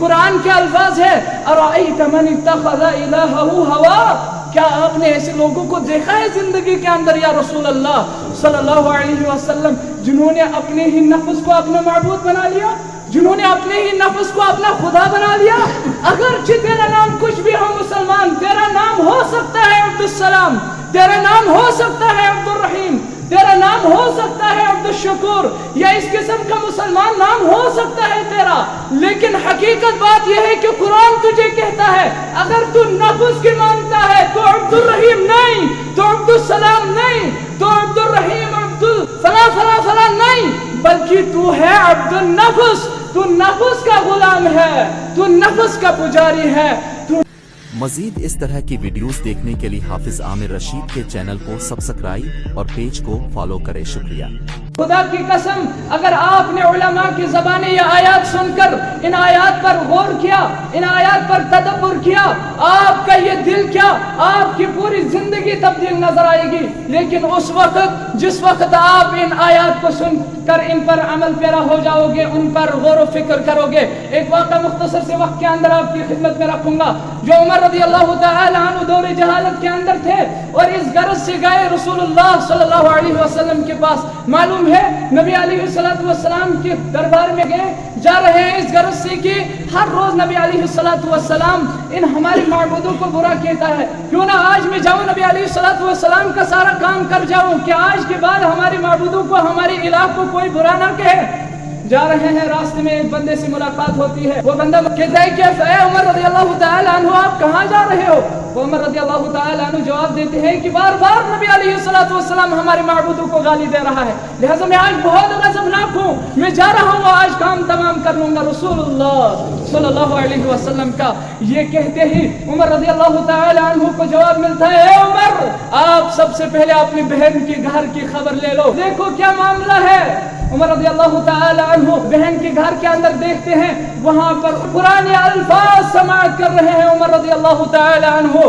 قرآن کے الفاظ ہے ارأیت من اتخذ الہہ ہوا، کیا آپ نے ایسے لوگوں کو دیکھا ہے زندگی کے اندر یا رسول اللہ صلی اللہ علیہ وسلم جنہوں نے اپنے ہی نفس کو اپنا معبود بنا لیا، جنہوں نے اپنے ہی نفس کو اپنا خدا بنا لیا؟ اگرچہ تیرا نام کچھ بھی ہو مسلمان، تیرا نام ہو سکتا ہے عبد السلام، تیرا نام ہو سکتا ہے عبد الرحیم، تیرا نام ہو سکتا ہے عبد الشکور، یا اس قسم کا مسلمان نام ہو سکتا ہے تیرا، لیکن حقیقت بات یہ ہے کہ قرآن تجھے کہتا ہے اگر تو نفس کی مانتا ہے تو عبد الرحیم نہیں، تو عبد السلام نہیں، تو عبد الرحیم عبد فلا فلا فلا نہیں، بلکہ تو ہے عبد النفس، تو نفس کا غلام ہے، تو نفس کا پجاری ہے۔ مزید اس طرح کی ویڈیوز دیکھنے کے لیے حافظ عامر رشید کے چینل کو سبسکرائب اور پیج کو فالو کریں۔ شکریہ۔ خدا کی قسم اگر آپ نے علماء کی زبانیں یہ آیات سن کر ان آیات پر غور کیا، ان آیات پر تدبر کیا، آپ کا یہ دل کیا، آپ کی پوری زندگی تبدیل نظر آئے گی۔ لیکن اس وقت جس وقت آپ ان آیات کو سن کر ان پر عمل پیرا ہو جاؤ گے، ان پر غور و فکر کرو گے، ایک واقعہ مختصر سے وقت کے اندر آپ کی خدمت میں رکھوں گا۔ جو عمر رضی اللہ تعالی عنہ دور جہالت کے اندر تھے اور اس غرض سے گئے رسول اللہ صلی اللہ علیہ وسلم کے پاس، معلوم ہے نبی علیہ السلام کے دربار میں گئے، جا رہے ہیں اس غرض سے کہ ہر روز نبی علیہ السلام ان ہمارے معبودوں کو برا کہتا ہے، کیوں نہ آج میں جاؤں نبی علیہ السلام کا سارا کام کر جاؤں کہ آج کے بعد ہمارے معبودوں کو، ہمارے الہ کو کوئی برا نہ کہے۔ جا رہے ہیں، راستے میں ایک بندے سے ملاقات ہوتی ہے، وہ بندہ کہتا ہے کہ اے عمر رضی اللہ تعالی عنہ آپ کہاں جا رہے ہو؟ وہ عمر رضی اللہ تعالی عنہ جواب دیتے ہیں کہ بار بار نبی علیہ السلام ہمارے معبودوں کو گالی دے رہا ہے، لہذا میں آج بہت غضبناک ہوں، میں جا رہا ہوں، آج کام تمام کر لوں گا۔ رسول اللہ صلی اللہ علیہ وسلم کا یہ کہتے ہی عمر رضی اللہ تعالی عنہ کو جواب ملتا ہے اے عمر آپ سب سے پہلے اپنی بہن کے گھر کی خبر لے لو، دیکھو کیا معاملہ ہے۔ عمر رضی اللہ تعالی عنہ بہن کے گھر کے اندر دیکھتے ہیں، وہاں پر پرانے الفاظ سماعت کر رہے ہیں عمر رضی اللہ تعالی عنہ،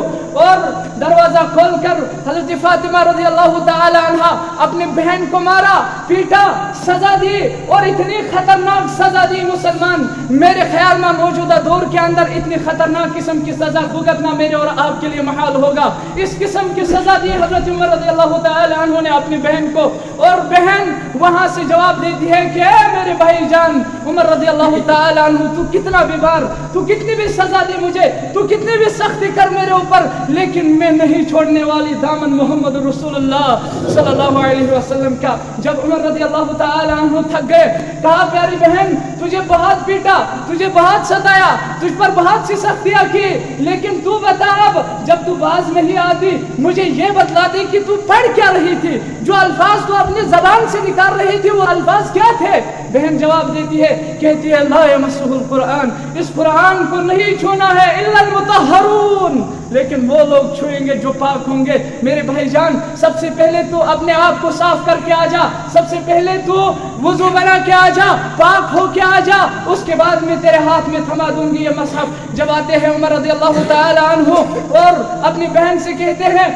اور دروازہ کھول کر حضرت فاطمہ رضی اللہ تعالی عنہ اپنی بہن کو مارا، پیٹا، سزا دی، اور اتنی خطرناک سزا دی مسلمان، میرے خیال میں موجودہ دور کے اندر اتنی خطرناک قسم کی سزا بھگتنا میرے اور آپ کے لیے محال ہوگا۔ اس قسم کی سزا دی حضرت عمر رضی اللہ تعالی عنہ نے اپنی بہن کو، اور بہن وہاں سے جواب دیتی ہے کہ اے میرے بھائی جان عمر رضی اللہ تعالی عنہ تو کتنا بھی بار، تو کتنی بھی سزا دے مجھے، تو کتنی بھی سختی کر میرے اوپر، لیکن میں نہیں چھوڑنے والی دامن محمد رسول اللہ صلی اللہ علیہ وسلم کا۔ جب عمر رضی اللہ تعالی عنہ تھک گئے، کہا پیاری بہن تجھے بہت پیٹا، تجھے بہت ستایا، تجھ پر بہت سی سختیاں کی، لیکن تو بتا اب جب تو باز نہیں آتی مجھے یہ بتلا دی کہ تو پڑھ کیا رہی تھی، جو الفاظ تو اپنی زبان سے نکال رہی تھی وہ الفاظ کیا تھے؟ بہن جواب دیتی ہے، کہتی ہے لا یمسہ القرآن، اس قرآن کو نہیں چھونا ہے الا المطہرون، لیکن وہ لوگ چھوئیں گے جو پاک ہوں گے۔ میرے بھائی جان سب سے پہلے تو اپنے آپ کو صاف کر کے آ جا، سب سے پہلے تو وضو بنا کے آ جا، پاک ہو کے آ جا، اس کے بعد میں تیرے ہاتھ میں تھما دوں گی یہ مصحف۔ جب آتے ہیں عمر رضی اللہ تعالی عنہ اور اپنی بہن سے کہتے ہیں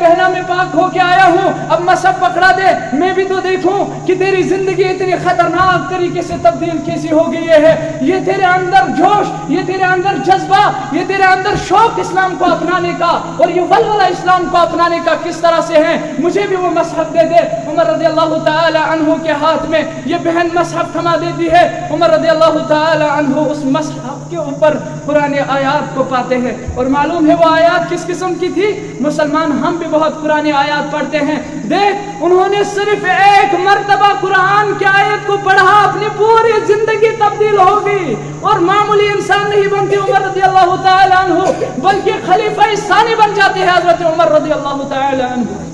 بہنا میں پاک ہو کے آیا ہوں، اب مصحف پکڑا دے، میں بھی تو دیکھوں کہ تیری زندگی اتنی خطرناک طریقے سے تبدیل کیسی ہو گئی ہے، یہ تیرے اندر جوش، یہ تیرے اندر جذبہ، یہ تیرے اندر شوق اسلام کو اپنانے کا اور یہ ولولہ اسلام کو اپنانے کا کس طرح سے ہے، مجھے بھی وہ مصحف دے دے۔ عمر رضی اللہ تعالی عنہ کے ہاتھ میں یہ بہن مصحف تھما دیتی ہے، عمر رضی اللہ تعالی عنہ اس مصحف کے اوپر قرآن آیات کو پاتے ہیں، اور معلوم ہے وہ آیات کس قسم کی تھی؟ مسلمان ہم بھی بہت قرآن آیات پڑھتے ہیں، دیکھ انہوں نے صرف ایک مرتبہ قرآن کی آیت کو پڑھا اپنی پوری زندگی تبدیل ہو گئی، اور معمولی انسان نہیں بنتے عمر رضی اللہ تعالی عنہ، بلکہ خلیفہ ثانی بن جاتے ہیں حضرت عمر رضی اللہ تعالی عنہ۔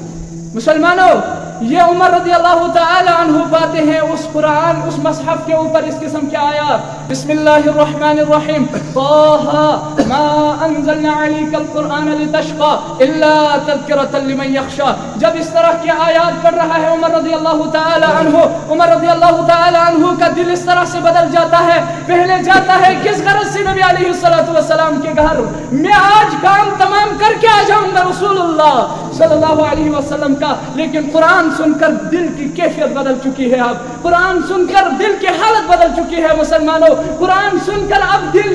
مسلمانوں یہ عمر رضی اللہ تعالی عنہ پاتے ہیں اس قرآن، اس مصحف کے اوپر اس قسم کے آیات، بسم اللہ الرحمن الرحیم، طه ما انزلنا عليك القرآن لتشقى الا تذکرة لمن يخشى۔ جب اس طرح کی آیات پڑھ رہا ہے عمر رضی اللہ تعالی عنہ، عمر رضی اللہ تعالی عنہ کا دل اس طرح سے بدل جاتا ہے، پہلے جاتا ہے کس غرض سے نبی علیہ السلام کے گھر، میں آج کام تمام کر کے آ جاؤں گا رسول اللہ صلی اللہ علیہ وسلم کا، لیکن قرآن سن کر دل کی کیفیت بدل چکی ہے، اب قرآن سن کر دل کی حالت بدل چکی ہے۔ مسلمانوں قرآن سن کر اب دل